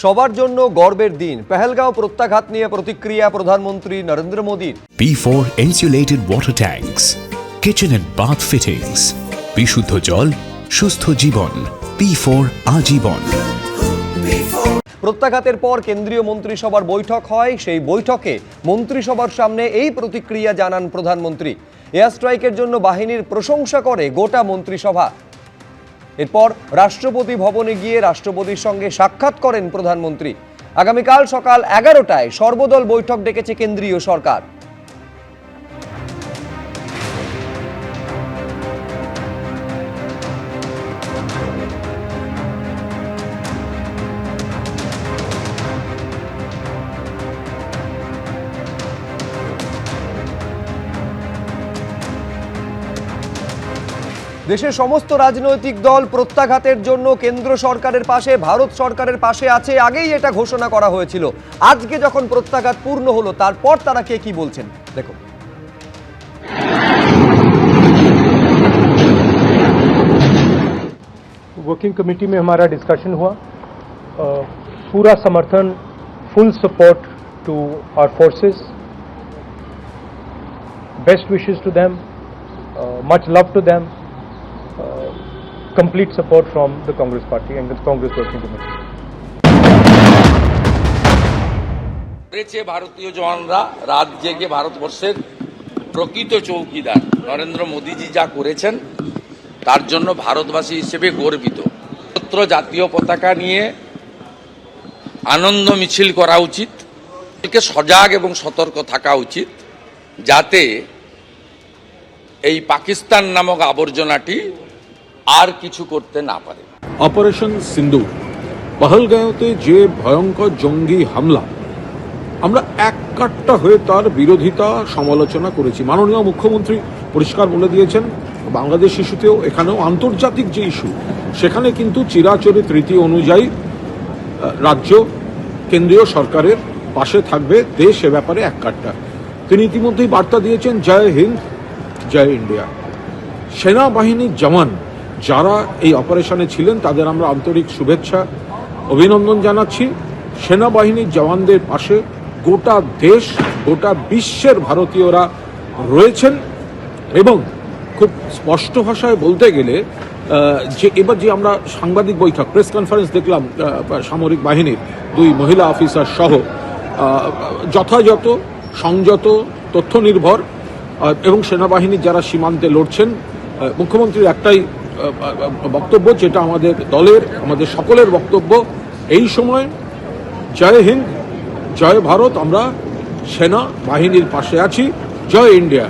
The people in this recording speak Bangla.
সবার জন্য গর্বের দিন। পেহেলগাঁও প্রত্যাঘাত নিয়ে প্রতিক্রিয়া প্রধানমন্ত্রী নরেন্দ্র মোদীর। P4 insulated water tanks, kitchen and bath fittings, বিশুদ্ধ জল, সুস্থ জীবন, P4 আজীবন। প্রত্যাঘাতের পর কেন্দ্রীয় মন্ত্রিসভার বৈঠক হয়। সেই বৈঠকে মন্ত্রিসভার সামনে এই প্রতিক্রিয়া জানান প্রধানমন্ত্রী। এয়ার স্ট্রাইকের জন্য বাহিনীর প্রশংসা করে গোটা মন্ত্রিসভা। এরপর রাষ্ট্রপতি ভবনে গিয়ে রাষ্ট্রপতির সঙ্গে সাক্ষাৎ করেন প্রধানমন্ত্রী। আগামীকাল সকাল 11টায় সর্বদল বৈঠক ডেকেছে কেন্দ্রীয় সরকার। দেশের সমস্ত রাজনৈতিক দল প্রত্যাঘাতের জন্য কেন্দ্র সরকারের পাশে, ভারত সরকারের পাশে আছে। আগেই এটা ঘোষণা করা হয়েছিল। আজকে যখন প্রত্যাঘাত পূর্ণ হলো, তারপর তারা কে কি বলছেন দেখুন। वर्किंग कमेटी में हमारा डिस्कशन हुआ। पूरा समर्थन, full support to our forces, best wishes to them, much love to them, complete support from the Congress party and the Congress working committee. ভারতীয় জওয়ানরা রাত জেগে ভারতবর্ষের প্রকৃত চৌকিদার নরেন্দ্র মোদীজি যা করেছেন তার জন্য ভারতবাসী হিসেবে গর্বিত। সর্বত্র জাতীয় পতাকা নিয়ে আনন্দ মিছিল করা উচিত। সজাগ এবং সতর্ক থাকা উচিত যাতে এই পাকিস্তান নামক আবর্জনাটি আর কিছু করতে না পারে। অপারেশন সিন্দুর, পহলগাঁওতে যে ভয়ঙ্কর জঙ্গি হামলা, আমরা এক কাট্টা হয়ে তার বিরোধিতা সমালোচনা করেছি। মাননীয় মুখ্যমন্ত্রী পরিষ্কার বলে দিয়েছেন, বাংলাদেশ ইস্যুতেও এখানেও আন্তর্জাতিক যে ইস্যু, সেখানে কিন্তু চিরাচরিত রীতি অনুযায়ী রাজ্য কেন্দ্রীয় সরকারের পাশে থাকবে, দেশ এ ব্যাপারে এক কাট্টা। তিনি ইতিমধ্যেই বার্তা দিয়েছেন, জয় হিন্দ, জয় ইন্ডিয়া। সেনাবাহিনীর জওয়ান যারা এই অপারেশনে ছিলেন তাদের আমরা আন্তরিক শুভেচ্ছা, অভিনন্দন জানাচ্ছি। সেনাবাহিনীর জওয়ানদের পাশে গোটা দেশ, গোটা বিশ্বের ভারতীয়রা রয়েছেন। এবং খুব স্পষ্ট ভাষায় বলতে গেলে যে এবার যে আমরা সাংবাদিক বৈঠক, প্রেস কনফারেন্স দেখলাম সামরিক বাহিনীর 2 মহিলা অফিসার সহ, যথাযথ, সংযত, তথ্য নির্ভর এবং সেনাবাহিনীর যারা সীমান্তে লড়ছেন, মুখ্যমন্ত্রীর একটাই বক্তব্য, যেটা আমাদের দলের, আমাদের সকলের বক্তব্য, এই সময় জয় হিন্দ, জয় ভারত। আমরা সেনা বাহিনীর পাশে আছি। জয় ইন্ডিয়া।